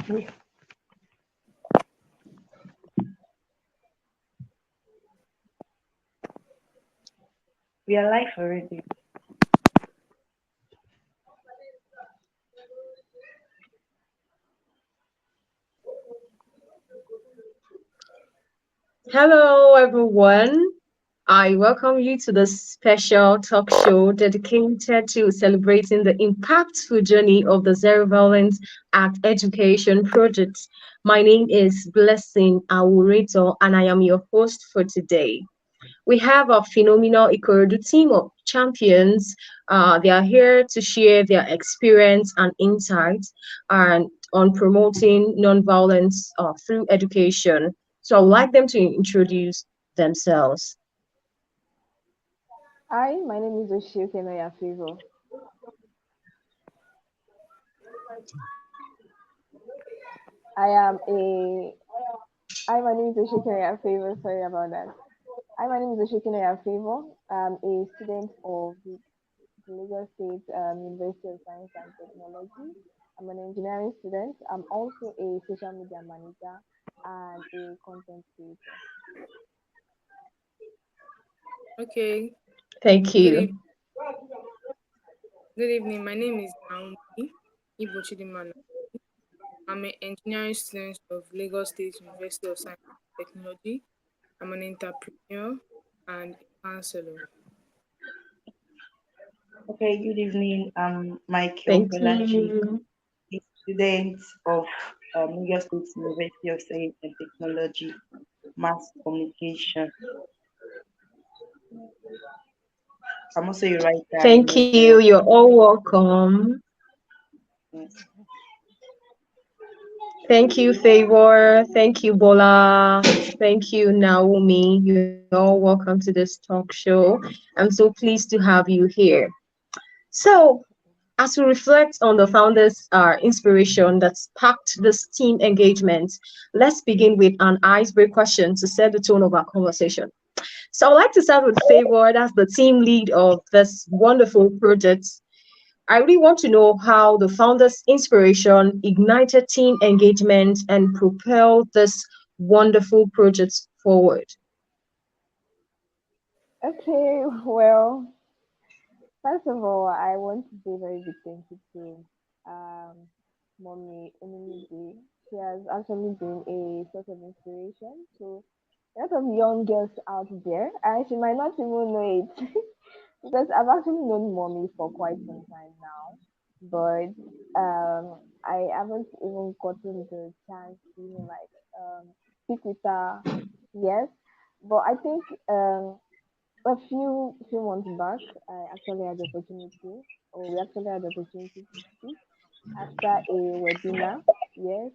We are live already. Hello, everyone. I welcome you to this special talk show dedicated to celebrating the impactful journey of the Zero Violence Act Education Project. My name is Blessing Awureto, and I am your host for today. We have a phenomenal Ikorodu team of champions. They are here to share their experience and insights and on promoting nonviolence through education. So I would like them to introduce themselves. Hi, my name is Oshio Kenoya Favor. I am a Hi, my name is Oshio Kenoya Favor. Sorry about that. Hi, my name is Oshio Kenoya Favor. I'm a student of the Lagos State University of Science and Technology. I'm an engineering student. I'm also a social media manager and a content creator. Okay. Thank Good you. evening. Good evening. My name is Naomi Ibochidimana. I'm an engineering student of Lagos State University of Science and Technology. I'm an entrepreneur and a counselor. Okay, good evening. I'm Michael Thank Bolaji, you. a student of Lagos State University of Science and Technology, Mass Communication. I'm also a writer in Thank you. Nigerian. You're all welcome. Yes. Thank you, Favor. Thank you, Bola. Thank you, Naomi. You're all welcome to this talk show. I'm so pleased to have you here. So, as we reflect on the founders' inspiration that sparked this team engagement, let's begin with an icebreaker question to set the tone of our conversation. So, I'd like to start with Favor, as the team lead of this wonderful project. I really want to know how the founders' inspiration ignited team engagement and propelled this wonderful project forward. Okay, well, first of all, I want to say very big thank you to um, Mommy Day. She has actually been a source of inspiration to a lot of young girls out there, and she might not even know it because I've actually known Mommy for quite some time now, but I haven't even gotten the chance to speak with her. Yes, but I think a few months back, I actually had the opportunity, or we actually had the opportunity to speak after a webinar. Yes,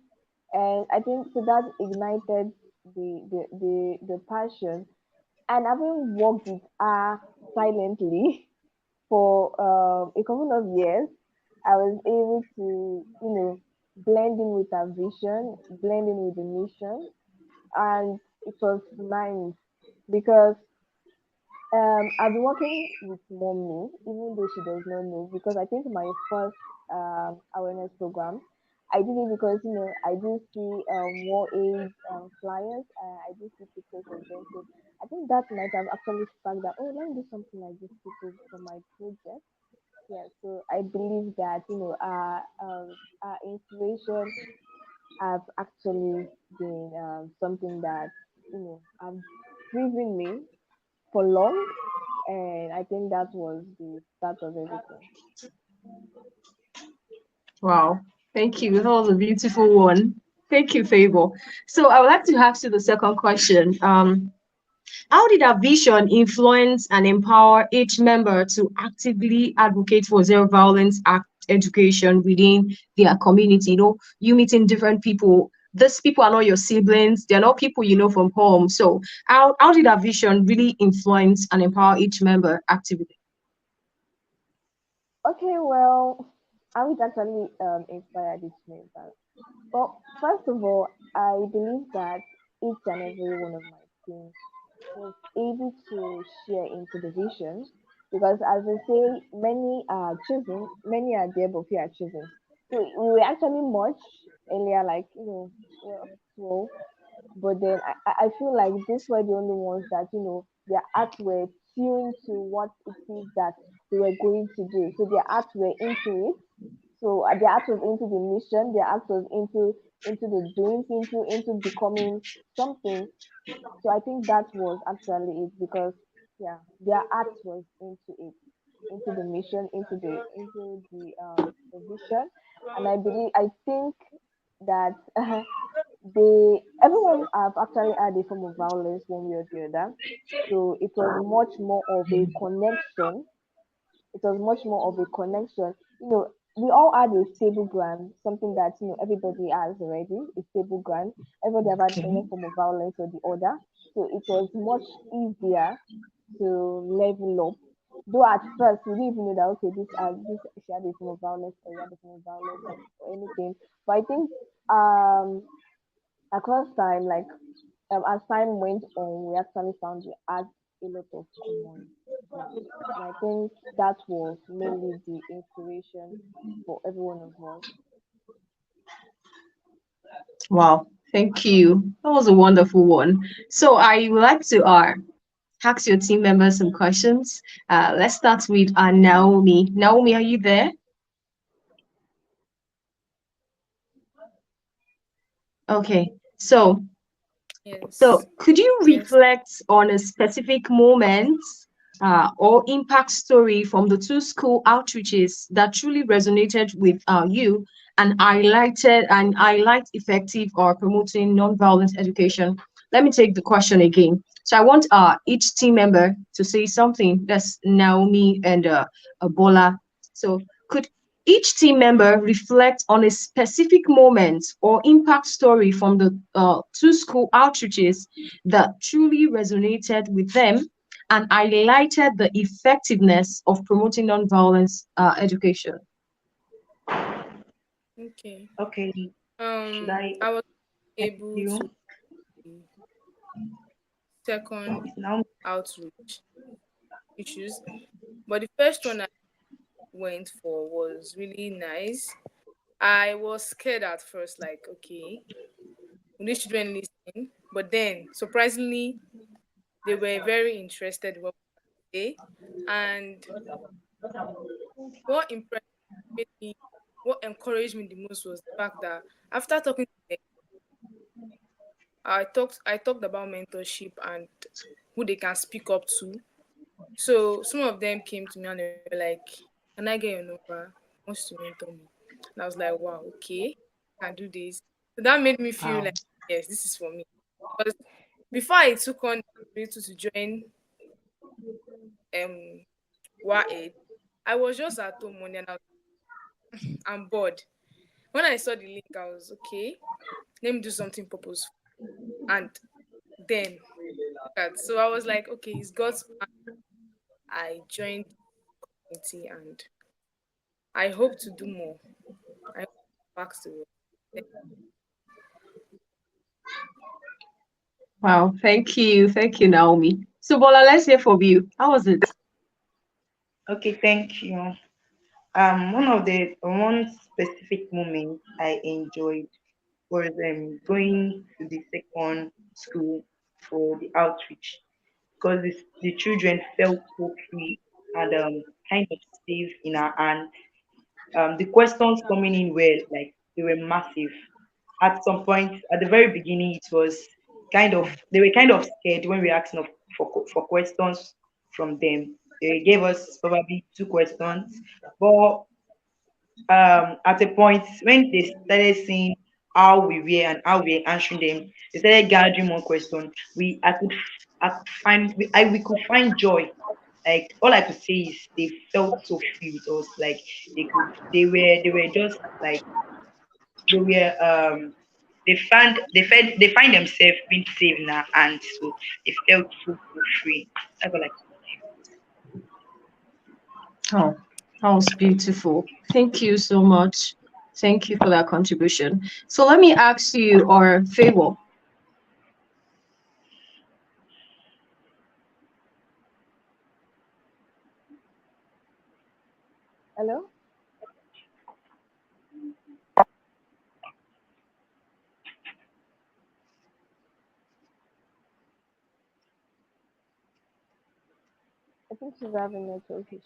and I think so that ignited the passion. And having worked with her silently for a couple of years, I was able to, blend in with her vision, blend in with the mission, and it was nice because I've been working with mommy, even though she does not know, because I think my first awareness program, I did it because I do see more age flyers, I do see pictures of them. So I think that might have actually sparked that. Oh, let me do something like this people for my project. Yeah, so I believe that our inspiration have actually been something that have driven me for long, and I think that was the start of everything. Wow. Thank you. That was a beautiful one. Thank you, Favor. So I would like to ask you the second question. How did our vision influence and empower each member to actively advocate for zero violence act education within their community? You meeting different people. These people are not your siblings, they're not people you know from home. So how did our vision really influence and empower each member actively? Okay, well, I was actually inspired each member. But first of all, I believe that each and every one of my team was able to share into the vision because, as I say, many are choosing, many are there, but few are choosing. So we were actually much earlier, like we were up to 12. But then I feel like these were the only ones that their arts were tuned to what it is that they were going to do. So their arts were into it. So their art was into the mission. Their art was into the dreams, into becoming something. So I think that was actually it, because yeah, their art was into it, into the mission, into the vision. And I think that they everyone have actually had a form of violence one way or the other. So it was much more of a connection. It was much more of a connection. We all had a stable ground, something that everybody has already, a stable ground. Everybody have had any Okay. form of violence or the other. So it was much easier to level up. Though at first we didn't even know that, okay, this she had a form of violence, or he had a form of violence, or anything. But I think across time, like as time went on, we actually found we had a lot of common ground. And I think that was mainly the inspiration for every one of us. Wow, thank you. That was a wonderful one. So I would like to ask your team members some questions. Let's start with Naomi. Naomi, are you there? Okay. So, Yes. could you Yes. reflect on a specific moment or impact story from the two school outreaches that truly resonated with you and highlight effective or promoting nonviolent education? Let me take the question again. So, I want each team member to say something. That's Naomi and Bola. So, could each team member reflect on a specific moment or impact story from the two school outreaches that truly resonated with them and highlighted the effectiveness of promoting nonviolence education. Okay. Okay. Should I I was thank able you? to second It's now outreach issues, but the first one I went for was really nice. I was scared at first, like, okay, will these children listen? But then, surprisingly, they were very interested in what we say. And what impressed made me, what encouraged me the most was the fact that after talking to them, I talked about mentorship and who they can speak up to. So some of them came to me and they were like, "Can I get your number? Wants to mentor me?" And I was like, "Wow, okay, I can do this." So that made me feel wow. like, yes, this is for me. But before I took on the to join um WAED, I was just at home one day and I'm bored. When I saw the link, I was okay. Let me do something purposeful. And then so I was like, okay, it's God's plan. I joined the community and I hope to do more. I hope back to work. Wow, thank you, Naomi. So, Bola, let's hear from you. How was it? Okay, thank you. One specific moment I enjoyed was going to the second school for the outreach, because the children felt so free and kind of safe in our hands. The questions coming in were like they were massive. At some point, at the very beginning, it was kind of they were kind of scared when we asked for questions from them. They gave us probably two questions, but at a point when they started seeing how we were and how we were answering them, they started gathering more questions. I could find we could find joy. Like all I could say is they felt so free with us. Like they were just like they were they find themselves being safe now, and so they felt so free. That's all I could Oh, that was beautiful. Thank you so much. Thank you for that contribution. So let me ask you, or Favor, Hello? I think she's having network issue.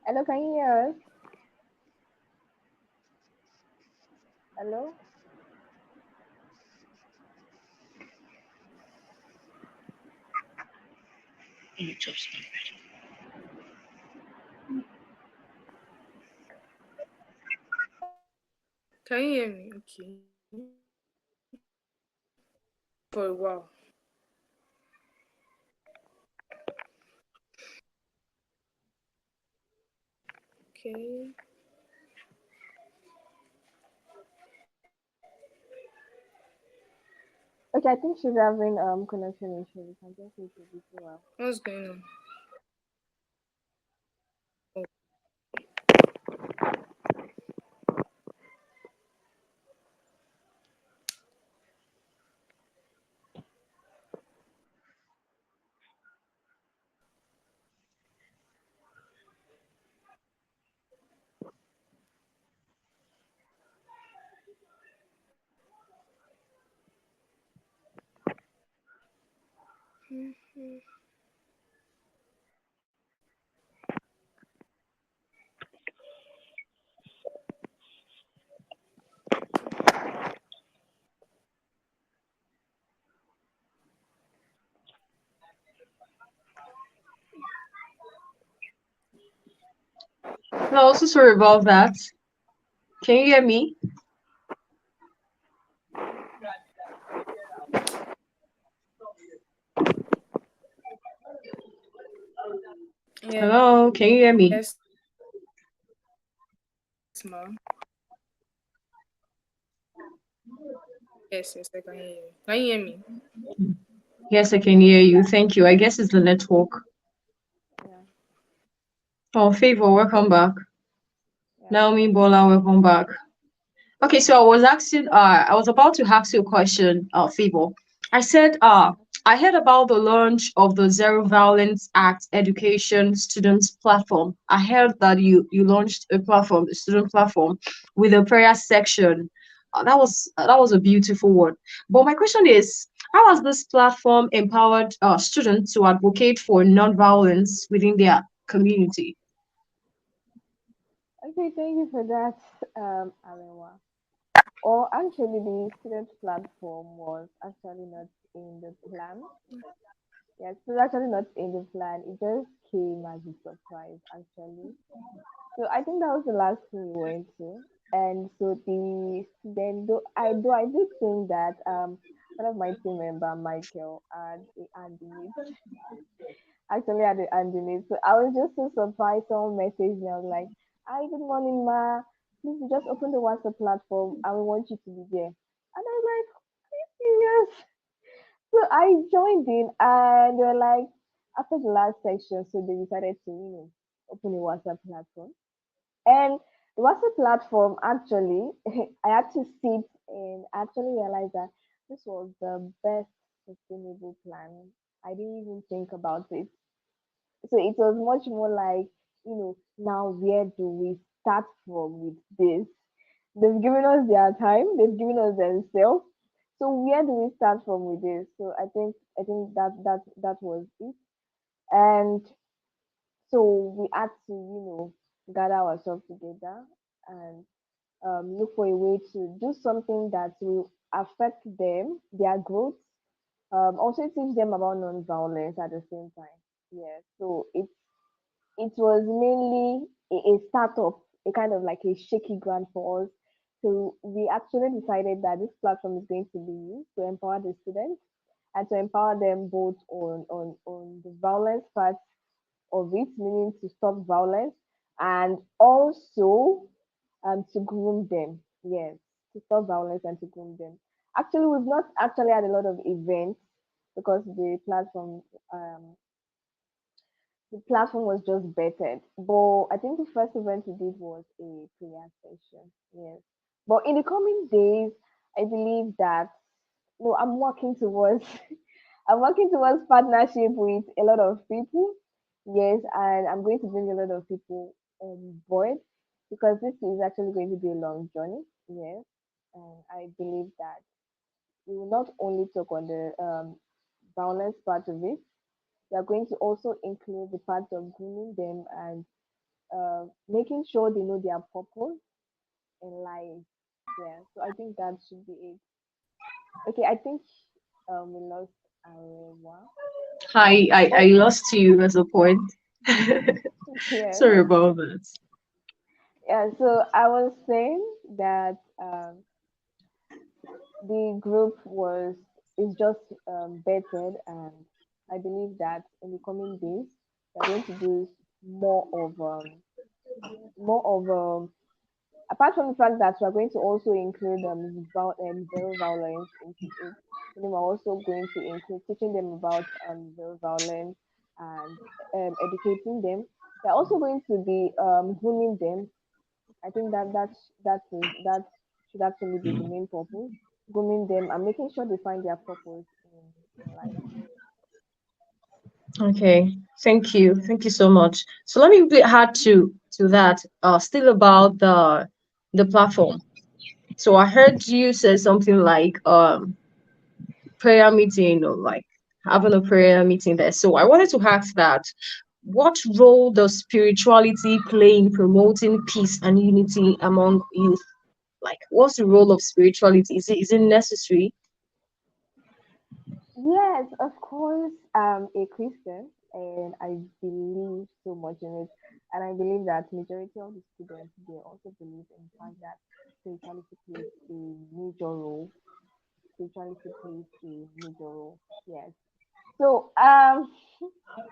Hello, can you hear us? Hello? Can you hear me? Okay. For a while. Okay. Okay, I think she's having connection issue. We can just wait a little while. What's going on? Oh, No, so sorry about that. Can you hear me? Hello, can you hear me? yes, ma'am. Yes, I can hear you. Can you hear me? Yes, I can hear you. Thank you. I guess it's the network. Yeah, Oh, Favor, welcome back. yeah. Naomi Bola, welcome back. Okay, so I was about to ask you a question, Favor. I said, I heard about the launch of the Zero Violence Act Education Students Platform. I heard that you launched a platform, a student platform, with a prayer section. That was a beautiful one. But my question is, how has this platform empowered students to advocate for non-violence within their community? Okay, thank you for that, Alewa. Or actually, the student platform was actually not in the plan. Yes, it was actually not in the plan. It just came as a surprise, actually. So I think that was the last thing we went to. And so the student, though I did think that one of my team member, Michael, and the actually had it underneath. So I was just so surprised. Someone messaged me. I was like, "Hi, good morning, ma. Please we just open the WhatsApp platform and we want you to be there." And I was like, "Are you serious?" So I joined in, and they were like, after the last section, so they decided to open a WhatsApp platform. And the WhatsApp platform actually, I had to sit and actually realize that this was the best sustainable plan. I didn't even think about it, so it was much more like, now where do we start from with this? They've given us their time, they've given us themselves. So where do we start from with this? So I think that was it. And so we had to, gather ourselves together and look for a way to do something that will affect them, their growth, also teach them about non-violence at the same time. Yeah, so it was mainly a startup, a kind of like a shaky ground for us. So we actually decided that this platform is going to be used to empower the students and to empower them both on the violence part of it, meaning to stop violence, and also to groom them. Yes, to stop violence and to groom them. Actually, we've not actually had a lot of events because the platform was just bettered. But I think the first event we did was a prayer session. Yes. But in the coming days, I believe that no, I'm working towards I'm working towards partnership with a lot of people. Yes, and I'm going to bring a lot of people on board because this is actually going to be a long journey. Yes. And I believe that we will not only talk on the violence part of it. We are going to also include the part of grooming them and making sure they know their purpose in life. Yeah, so I think that should be it. Okay, I think we lost Arewa. I Oh, lost you as a point. yes. Sorry about that. Yeah, so I was saying that the group was is just bettered, and I believe that in the coming days we're going to do more of more of apart from the fact that we're going to also include zero violence into it. And then we're also going to include teaching them about zero violence and educating them. We're also going to be grooming them. I think that should actually be the main purpose, grooming them and making sure they find their purpose in life. Okay, thank you so much. So let me add to that. Still about the platform. So I heard you say something like prayer meeting or like having a prayer meeting there. So I wanted to ask that what role does spirituality play in promoting peace and unity among youth? Like, what's the role of spirituality? Is it necessary? Yes, of course, I'm a Christian and I believe so much in it. And I believe that majority of the students they also believe in the fact that spirituality plays a major role. Spirituality plays a major role. Yes. So I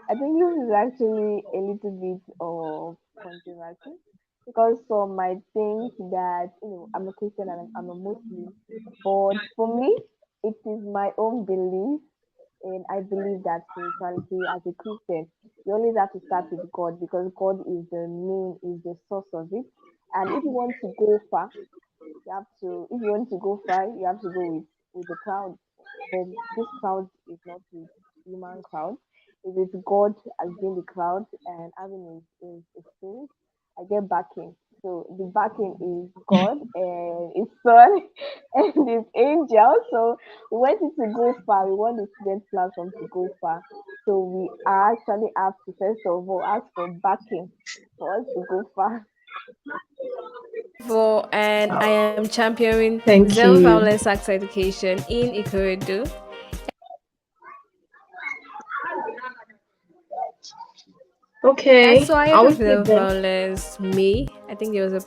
think this is actually a little bit of controversy because some might think that I'm a Christian and I'm a Muslim, but for me it is my own belief, and I believe that spirituality as a Christian, you always have to start with God because God is the main, is the source of it. And if you want to go far, you have to. If you want to go far, you have to go with the crowd. But this crowd is not with human crowd. It is God as being the crowd and having his a spirit. I get backing. So the backing is God and His Son and His angel. So we want it to go far. We want the student platform to go far. So we actually have to first of all ask for backing for us to go far. For and I am championing Thank zero you. violence act education in Ikorodu. Yeah, Okay, so I are heard we of good zero then? violence May. I think there was a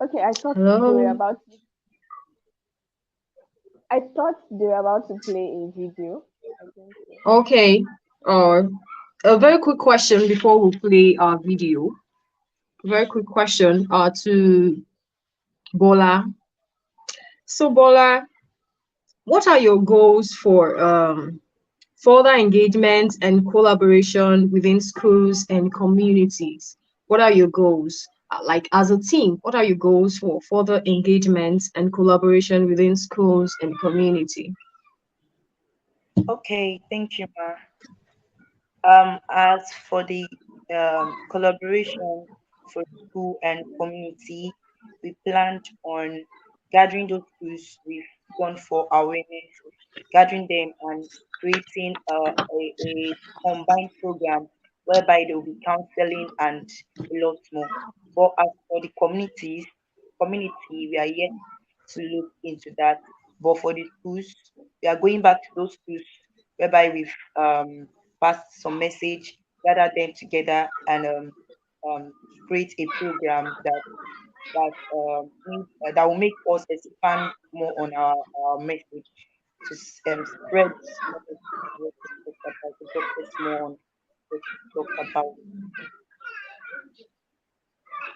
Okay, I thought they were Hello. about I thought they were about to play a video. I think so. Okay. Uh, a very quick question before we play our video. Very quick question. To Bola. So Bola, what are your goals for further engagement and collaboration within schools and communities? What are your goals? Like as a team, what are your goals for further engagement and collaboration within schools and community? Okay, thank you, Ma. As for the collaboration for school and community, we planned on gathering those schools we've gone for awareness, gathering them and creating a combined program whereby there will be counseling and a lot more. But as for the community, we are yet to look into that. But for the schools, we are going back to those schools whereby we've passed some message, gather them together, and create a program that will make us expand more on our message to spread more message to what we talked about, to focus more on what we talked about.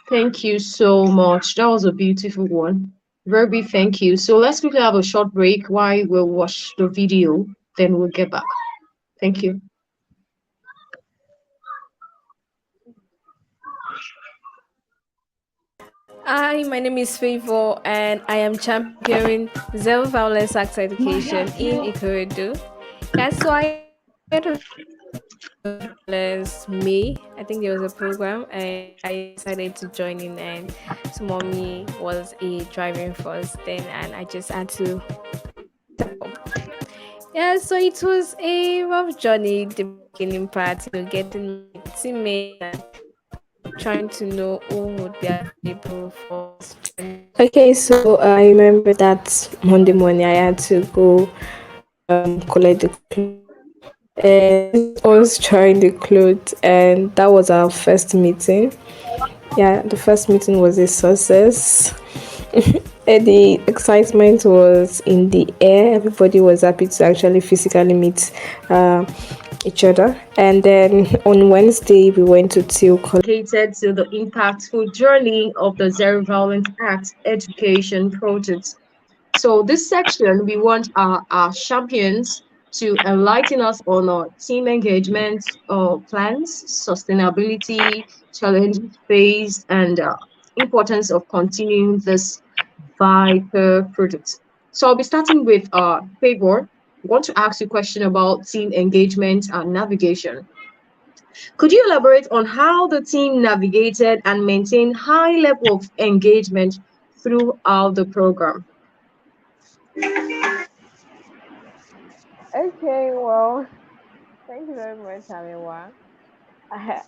Thank you so much. That was a beautiful one. Very big thank you. So let's quickly have a short break while we'll watch the video, then we'll get back. Thank you. Hi, my name is Favor, and I am championing Zero Violence Act Education in Ikorodu. Yeah, so I heard of zero violence less May. I think there was a program and I decided to join in, and so mommy was a driving force then, and I just had to step up. Yeah, so it was a rough journey, the beginning part, getting my teammates and trying to know who would be available for strength. Okay, so I remember that Monday morning I had to go collect the clothes, and this was us trying the clothes, and that was our first meeting. Yeah, the first meeting was a success. And the excitement was in the air. Everybody was happy to actually physically meet uh, each other. And then on Wednesday, we went to Till College. Dedicated to the impactful journey of the Zero Violence Act education project. So this section, we want our champions to enlighten us on our team engagement plans, sustainability, challenges faced, and importance of continuing this vital project. So I'll be starting with Favor. I want to ask you a question about team engagement and navigation. Could you elaborate on how the team navigated and maintained high level of engagement throughout the program? Okay, well, thank you very much, Amiwa. I,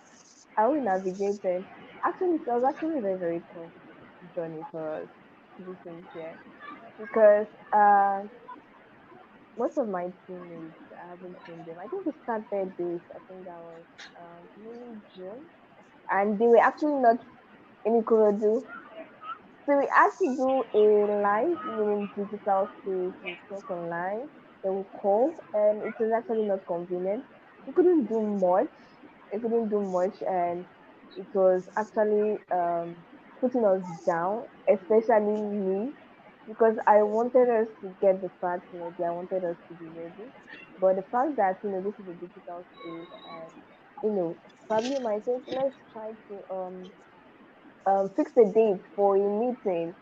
how we navigated. Actually, it was actually a very, very tough journey for us, to be sincere, because most of my teammates, I haven't seen them. I think we started this, I think that was maybe June, and they were actually not in Ikorodu. So we had to do a live, meaning digital space. We talk online, they will call, and it was actually not convenient. We couldn't do much. We couldn't do much, and it was actually putting us down, especially me, because I wanted us to get the facts ready. I wanted us to be ready, but the fact that this is a digital space, and probably you might think let's try to fix a date for a meeting,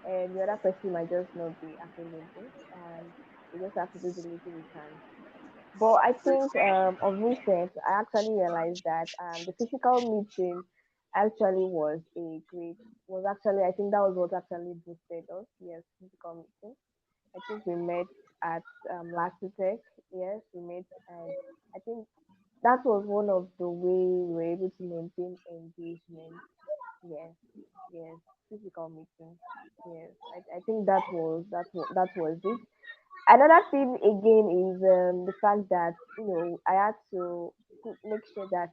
and the other person might just not be available, and we just have to do the little we can. But I think of recent, I actually realized that the physical meeting actually was actually, I think that was what actually boosted us. Yes, physical meeting. I think we met at Lasitech. Yes, we met, and I think that was one of the way we were able to maintain engagement. Yes, yes, physical meeting. Yes, I think that was it. Another thing again is the fact that I had to make sure that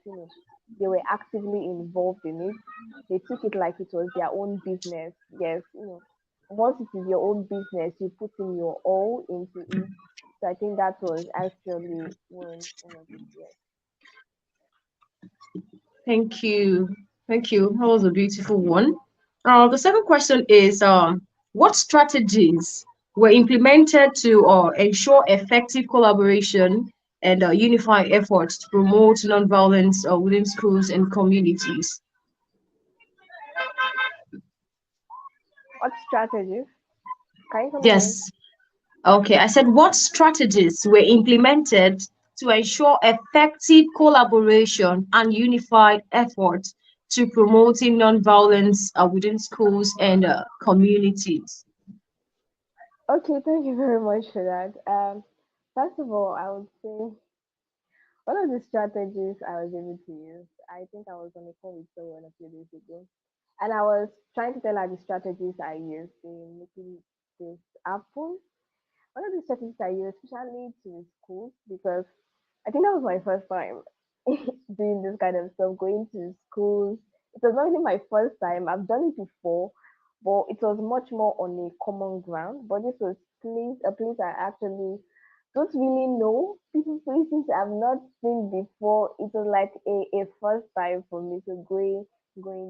they were actively involved in it. They took it like it was their own business. Yes, once it is your own business, you put in your all into it. So I think that was actually one of it. Yes. Thank you. Thank you. That was a beautiful one. The second question is what strategies were implemented to ensure effective collaboration and unify efforts to promote nonviolence within schools and communities? What strategies? Can you come again? Yes. Okay. I said what strategies were implemented to ensure effective collaboration and unified efforts to promoting nonviolence within schools and communities? Okay, thank you very much for that. First of all, I would say one of the strategies I was able to use, I think I was on a call with someone a few days ago, and I was trying to tell her the strategies I used in making this happen. One of the strategies I use, especially to schools, because I think that was my first time doing this kind of stuff, going to schools. It was not really my first time. I've done it before, but it was much more on a common ground. But this was a place I actually don't really know. People places I've not seen before. It was like a first time for me. So going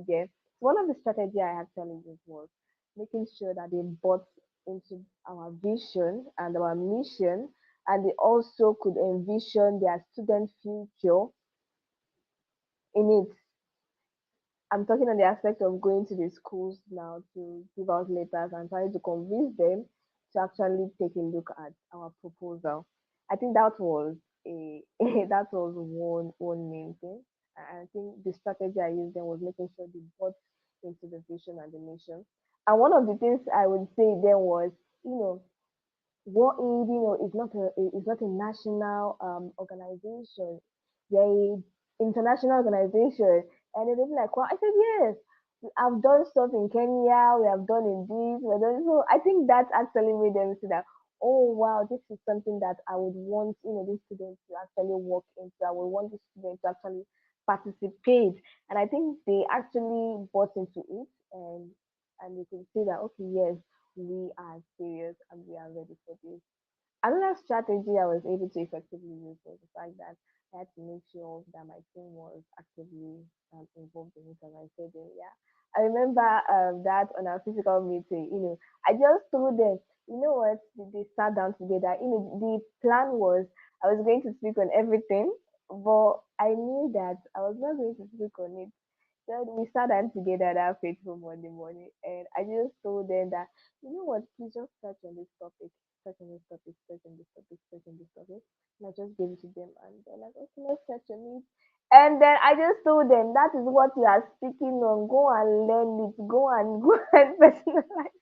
there. One of the strategy I actually used was making sure that they bought into our vision and our mission, and they also could envision their student future in it. I'm talking on the aspect of going to the schools now to give out letters and trying to convince them to actually take a look at our proposal. I think that was a that was one main thing. And I think the strategy I used then was making sure they bought into the vision and the mission. And one of the things I would say then was, you know, what aid, is not a national organization. They're a international organization. And they'll be like, well, I said, yes, I've done stuff in Kenya, we have done in this, we've done so I think that actually made them see that, oh wow, this is something that I would want, these students to actually work into. I would want the students to actually participate. And I think they actually bought into it, and they can see that, okay, yes, we are serious and we are ready for this. Another strategy I was able to effectively use was the fact that I had to make sure that my team was actively involved in it, as I said earlier. I remember that on our physical meeting, I just told them, you know what, they sat down together. The plan was I was going to speak on everything, but I knew that I was not going to speak on it. So we sat down together that fateful Monday morning, and I just told them that, you know what, please just touch on this topic, touch on this topic, touch on this topic, touch on this topic. And I just gave it to them, and they're like, okay, let's touch on it. And then I just told them that is what we are speaking on. Go and learn it. Go and go and personalize.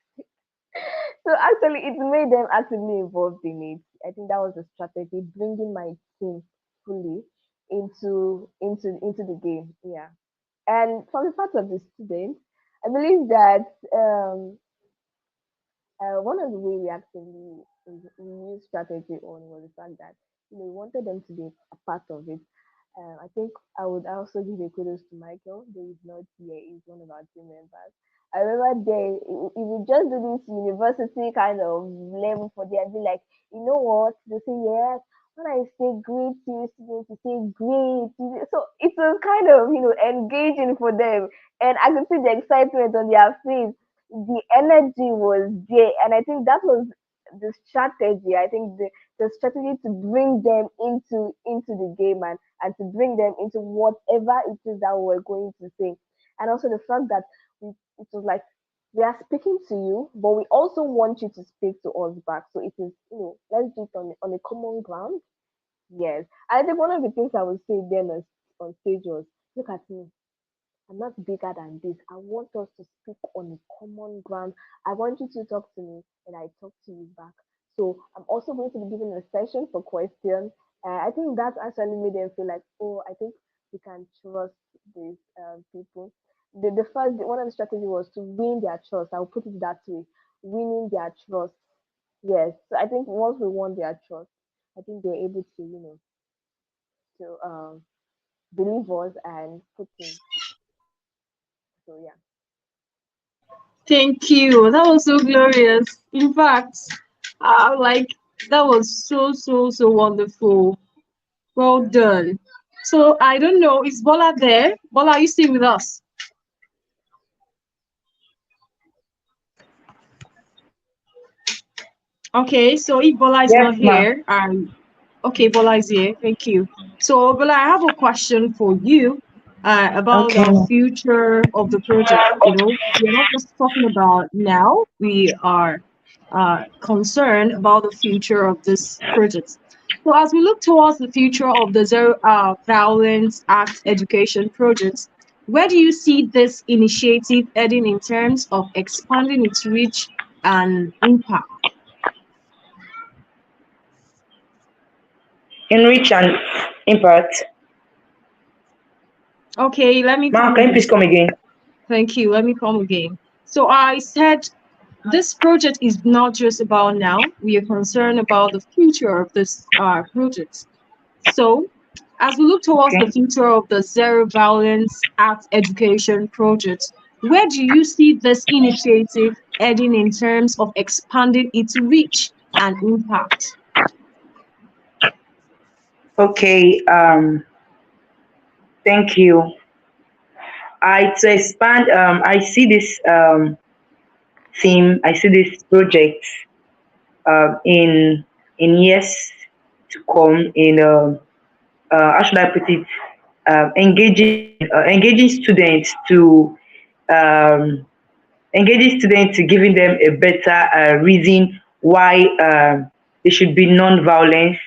So actually, it made them actively involved in it. I think that was the strategy, bringing my team fully into the game. Yeah. And from the part of the students, I believe that one of the way we actually used strategy on was the fact that we wanted them to be a part of it. I think I would also give a kudos to Michael, though he's not here. He's one of our team members. I remember they he would just do this university kind of level for them, be like, you know what? They say yes. When I say great to you, students, to say great. So it was kind of engaging for them, and I could see the excitement on their face. The energy was there, and I think that was the strategy. I think the strategy to bring them into the game, and to bring them into whatever it is that we're going to say. And also the fact that it was like, we are speaking to you, but we also want you to speak to us back. So it is, let's do it on a common ground. Yes. I think one of the things I would say then on stage was, look at me, I'm not bigger than this. I want us to speak on a common ground. I want you to talk to me, and I talk to you back. So I'm also going to be giving a session for questions. I think that actually made them feel like, oh, I think we can trust these people. The first one of the strategy was to win their trust. I'll put it that way, winning their trust. Yes. So I think once we won their trust, I think they're able to, to believe us and put in. So yeah. Thank you. That was so glorious. In fact, like that was so wonderful. Well Yeah. done. So I don't know, is Bola there? Bola, are you still with us? Okay, so if Bola is not Yes, ma'am. here, okay, Bola is here. Thank you. So Bola, I have a question for you about Okay, the ma'am. future of the project. We're not just talking about now. We are concerned about the future of this project. So as we look towards the future of the Zero Violence Act Education Project, where do you see this initiative heading in terms of expanding its reach and impact? Enrich and impact. Okay, let me Ma'am, come can you please again. come again? Thank you. Let me come again. So I said this project is not just about now. We are concerned about the future of this project. So as we look towards the Okay. future of the Zero Violence Act Education Project, where do you see this initiative heading in terms of expanding its reach and impact? Okay. Thank you. I to expand. I see this theme. I see this project in years to come. In how should I put it? Engaging students to um, engaging students to giving them a better reason why they should be non-violence,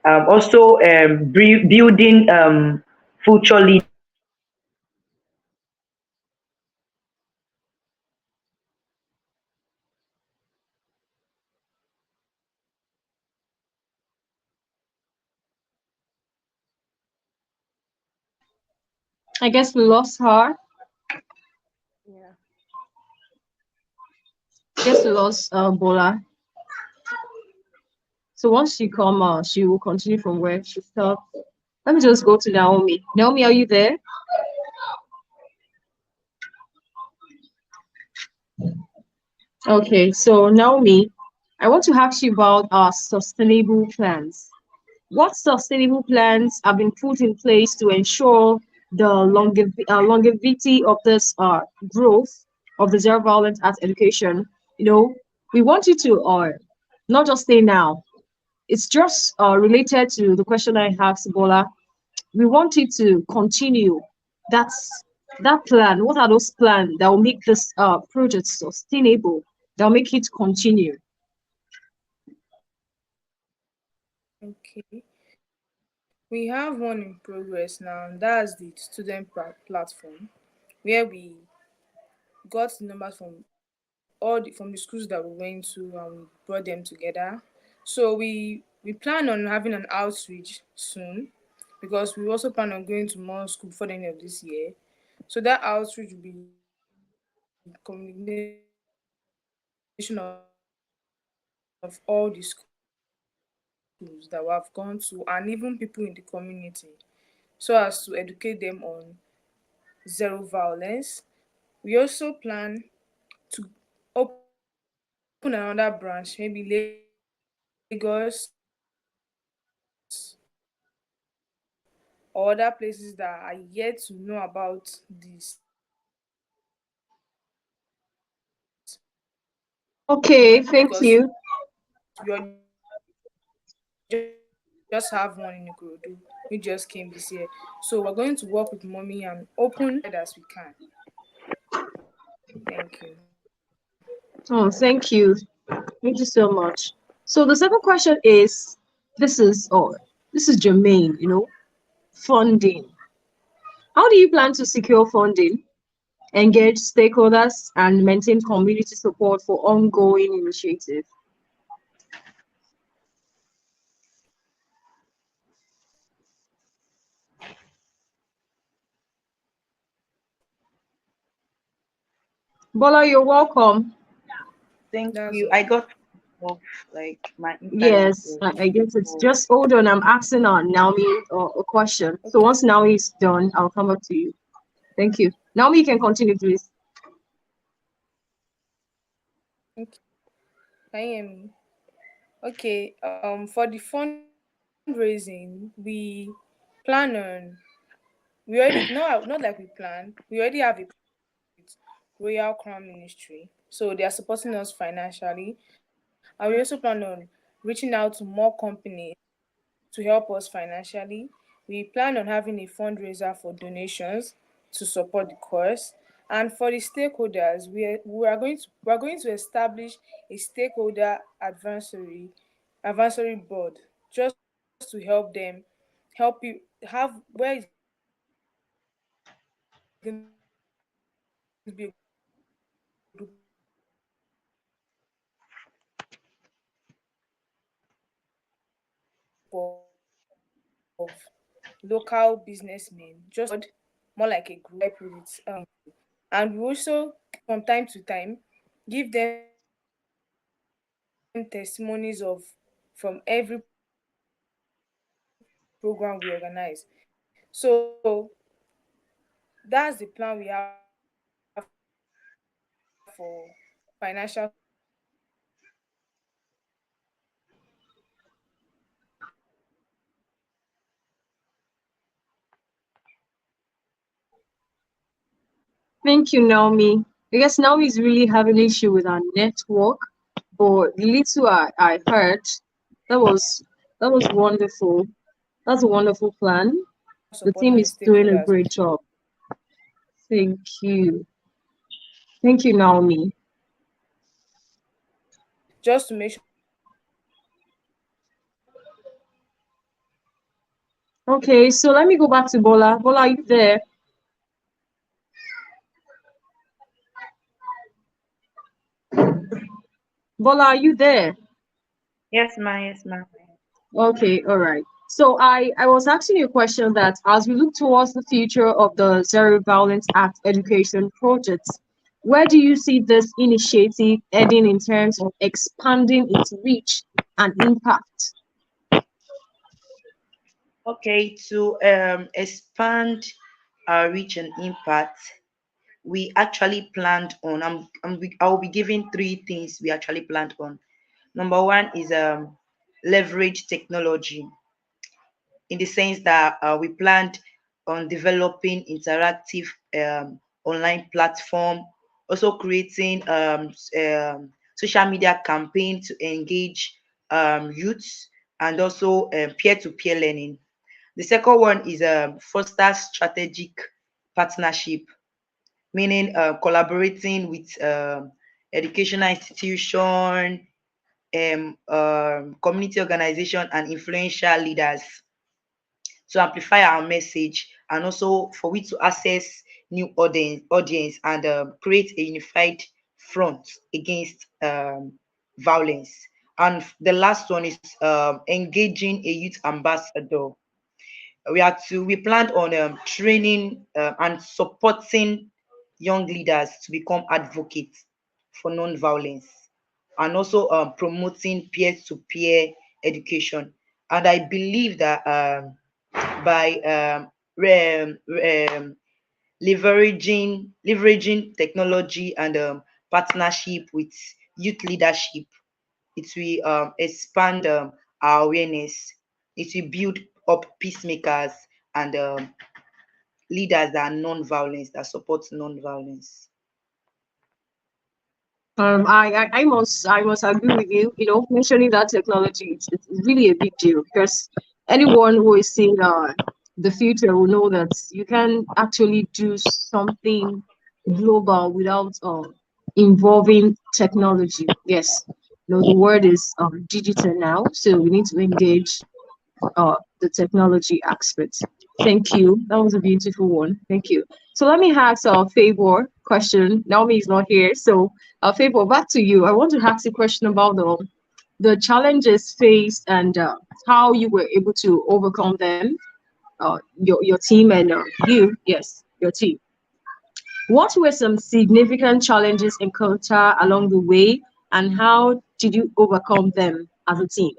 Also building future leaders and mentors. I guess we lost her. Yeah. I guess we lost Bola. So once she come, she will continue from where she stopped. Let me just go to Naomi. Naomi, are you there? Okay, so Naomi, I want to ask you about our sustainable plans. What sustainable plans have been put in place to ensure the longevity of this growth of the zero violence art education? You know, we want you to not just stay now. It's just related to the question I asked Bola. We want it to continue. That's that plan. What are those plans that will make this project sustainable? That will make it continue? Okay. We have one in progress now, and that's the student platform, where we got the numbers from from the schools that we went to and we brought them together. So we plan on having an outreach soon, because we also plan on going to more school before the end of this year. So that outreach will be combination of all the schools that we have gone to, and even people in the community, so as to educate them on zero violence. We also plan to open another branch, maybe Lagos or other places that are yet to know about this, Okay, thank because you. we just have one in Ikorodu. We just came this year. So we're going to work with mommy and open as we can. Thank you. Oh, thank you. Thank you so much. So the second question is, this is germane, funding. How do you plan to secure funding, engage stakeholders, and maintain community support for ongoing initiatives? Bola, you're welcome. Thank That's you. I all. got off, like my internet Yes, was I guess it's off. just hold on. I'm asking on Naomi a question. So once Okay. Naomi is done, I'll come back to you. Thank you. Naomi, you can continue, please. Okay. Can you hear me? Okay. For the fundraising, plan on we already not like we planned. We already have a with Royal Crown Ministry, so they are supporting us financially, and we also plan on reaching out to more companies to help us financially. We plan on having a fundraiser for donations to support the cause. And for the stakeholders, we are going to establish a stakeholder advisory board, just to help them, help you have where it's going to be able to be a group of local businessmen, just more like a group. And we also from time to time give them testimonies from every program we organize. So that's the plan we have for financial support and also for Thank you, Naomi. I guess Naomi is really having an issue with our network, but the little I heard, that was that was wonderful. That's a wonderful plan. The team is doing a great stakeholders, job. Thank you. Thank you, Naomi. just to make sure that we are able to Okay, so let me go back to Bola. Bola, are you there? Bola, are you there? Yes, ma. Yes, ma. Okay, all right. So I was asking you a question that as we look towards the future of the Zero Violence Act education projects, where do you see this initiative heading in terms of expanding its reach and impact? Okay, to expand our reach and impact, we actually planned on. I'll be giving three things we actually planned on. Number one is leverage technology, in the sense that we planned on developing interactive online platform, also creating social media campaign to engage youths, and also peer-to-peer learning. The second one is foster strategic partnership, meaning collaborating with educational institution, community organization, and influential leaders to amplify our message, and also for we to access new audience, and create a unified front against violence. And the last one is engaging a youth ambassador. We planned on training and supporting young leaders to become advocates for non-violence, and also promoting peer-to-peer education. And I believe that by leveraging technology and partnership with youth leadership, it will expand our awareness. It will build up peacemakers and leaders that are non-violence, that support non-violence. I must agree with you. You know, mentioning that technology, it's really a big deal because anyone who is seeing the future will know that you can actually do something global without involving technology. Yes, you know the word is digital now, so we need to engage the technology aspect. Thank you. That was a beautiful one. Thank you. So let me ask Favor question. Naomi is not here, so Favor, back to you. I want to ask a question about the challenges faced and how you were able to overcome them. Your team and you, yes, your team. What were some significant challenges encountered along the way, and how did you overcome them as a team?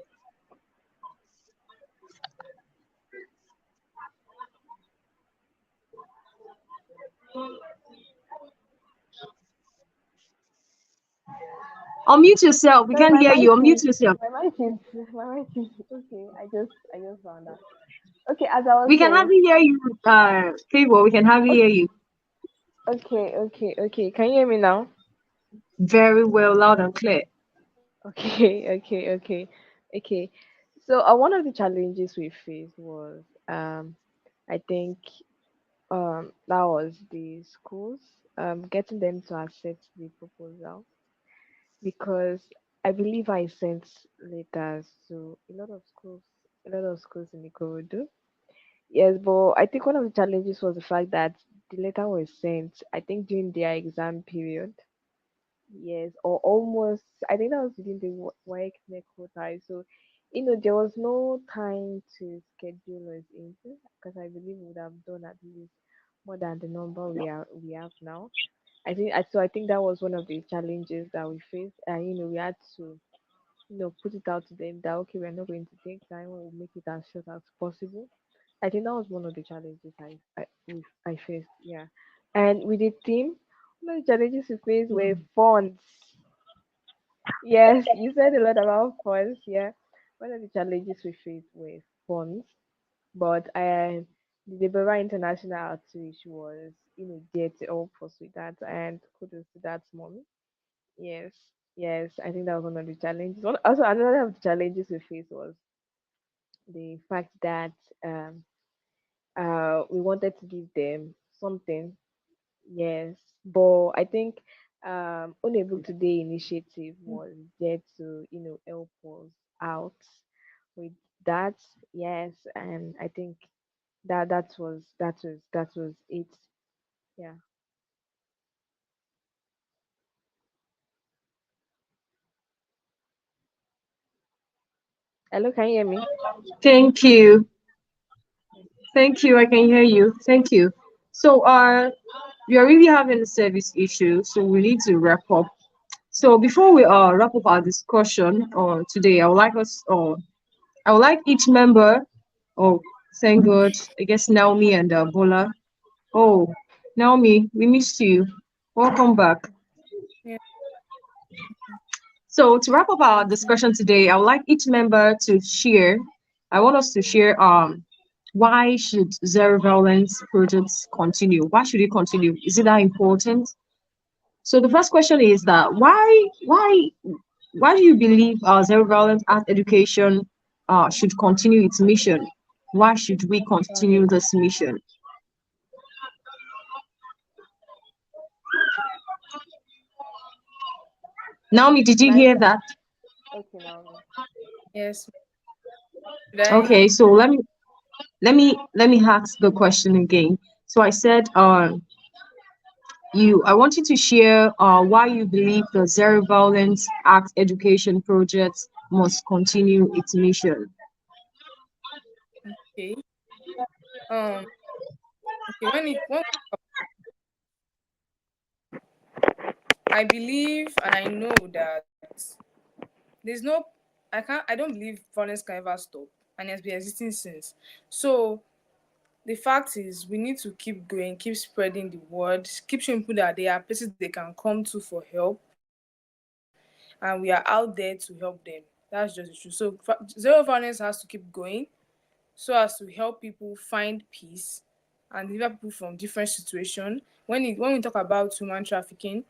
Unmute yourself. We Sorry, can't my hear mic you. is Unmute yourself. my mic is okay. I just found out. Okay, as I was We can saying. hardly hear you, Favor. We can hardly hear you. Okay. Can you hear me now? Very well, loud and clear. Okay, okay. So one of the challenges we faced was I think that was the schools getting them to accept the proposal, because I believe I sent letters to a lot of schools in Ikorodu. Yes, but I think one of the challenges was the fact that the letter was sent, I think, during their exam period. Yes, or almost. I think that was within the work neck quota. So, there was no time to schedule us into, because I believe we would have done at least more than the number we have now. I think that was one of the challenges that we faced, and we had to put it out to them that okay, we're not going to take time, we'll make it as short as possible. I think that was one of the challenges I faced. Yeah, and with the team, one of the challenges we faced were funds. Yes, you said a lot about funds. Yeah, one of the challenges we faced were funds, but the Zebra International Outreach was there to help us with that, and kudos to that, mommy. Yes, yes, I think that was one of the challenges. Also, another of the challenges we faced was the fact that um we wanted to give them something. Yes, but I think Unable Today initiative was there to help us out with that. Yes, and I think That was it. Yeah. Hello, can you hear me? Thank you. Thank you. I can hear you. Thank you. So, we are really having a service issue, so we need to wrap up. So before we wrap up our discussion today, I would like each member. Oh, thank God. I guess Naomi and Bola. Oh, Naomi, we missed you. Welcome back. Yeah, So to wrap up our thank you. discussion today, I would like each member to share. I want us to share why should zero violence projects continue? Why should it continue? Is it that important? So the first question is that why do you believe zero violence art education should continue its mission? Why should we continue this mission? Naomi, did you My hear se- that? okay, Naomi. Yes, should I? Okay, so let me ask the question again. So I said I want you to share why you believe the Zero Violence Act Education Project must continue its mission. Okay. Um. Okay. When I believe and I know that there's no, I don't believe violence can ever stop, and it has been existing since. So the fact is, we need to keep going, keep spreading the word, keep showing people that there are places they can come to for help, and we are out there to help them. That's just the truth. So zero violence has to keep going so as to help people find peace and deliver people from different situations. When we talk about human trafficking,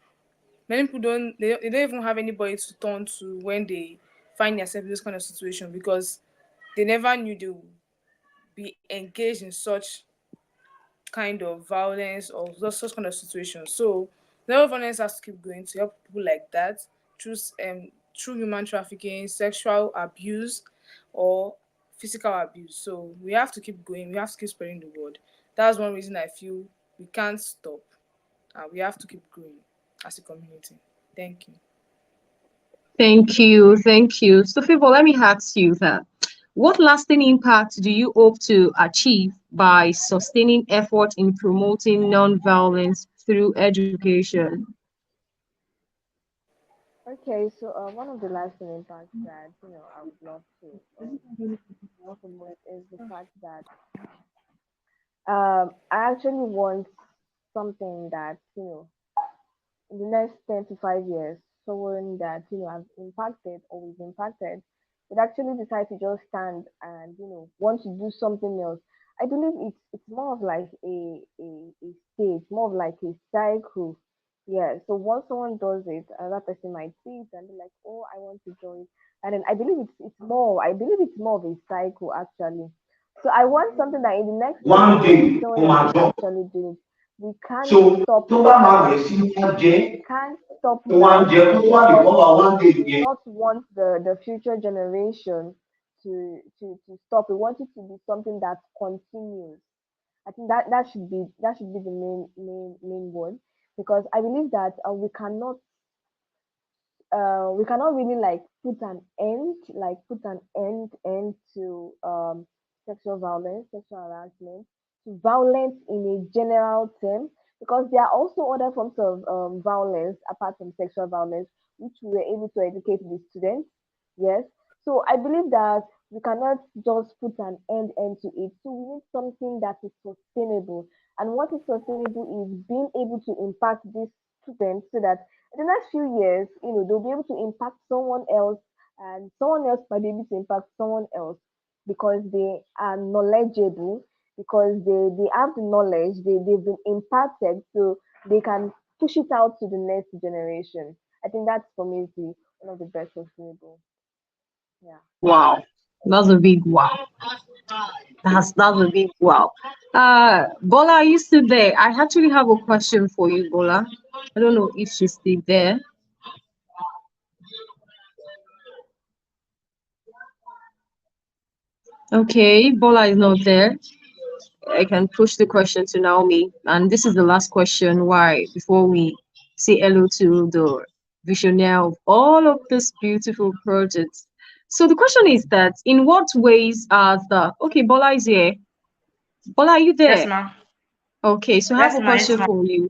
many people they don't even have anybody to turn to when they find themselves in this kind of situation, because they never knew they would be engaged in such kind of violence or such kind of situation. So zero violence has to keep going to help people like that through through human trafficking, sexual abuse, or physical abuse. So we have to keep going. We have to keep spreading the word. That's one reason I feel we can't stop, and we have to keep growing as a community. Thank you. Thank you, thank you. So, Favor, let me ask you that. What lasting impact do you hope to achieve by sustaining effort in promoting non-violence through education? Okay, so one of the lasting impacts that I would love to promote is the fact that I actually want something that in the next 10 to 5 years, someone that has impacted or is impacted would actually decide to just stand and want to do something else. I believe it's more of like a stage, more of like a cycle. Yeah, so once someone does it, another person might see it and be like, oh, I want to join. And then I believe it's more of a cycle actually. So I want something that in the next 10 one years day someone ó else máa is drop. actually doing it. We can't So stop tó it bá máa now. bẹ̀rẹ̀ sí ní wá jẹ́ We can't stop ó wá ń now jẹ kó tó wá because discover one day we do yẹn. not want the future generation to stop. We want it to be something that continues. I think that should be the main one, because I believe that we cannot really like put an end to sexual violence, sexual harassment, to violence in a general term, because there are also other forms of violence apart from sexual violence, which we were able to educate the students. Yes. So I believe that we cannot just put an end to it. So we need something that is sustainable. And what is sustainable is being able to impact these students so that in the next few years, they'll be able to impact someone else, and someone else might be able to impact someone else because they are knowledgeable, because they have the knowledge, they've been impacted, so they can push it out to the next generation. I think that's for me is the one of the best sustainable. Yeah. Wow, that's a big wow. That's a big wow. Bola, are you still there? I actually have a question for you, Bola. I don't know if she's still there. Okay, Bola is not there. I can push the question to Naomi. And this is the last question. Why? Before we say hello to the visionary of all of these beautiful projects. So the question is that in what ways are the okay, Bola is here. Bola, are you Yes, there? ma'am. Okay, so I have Yes, a ma'am. Yes, question ma'am. for you.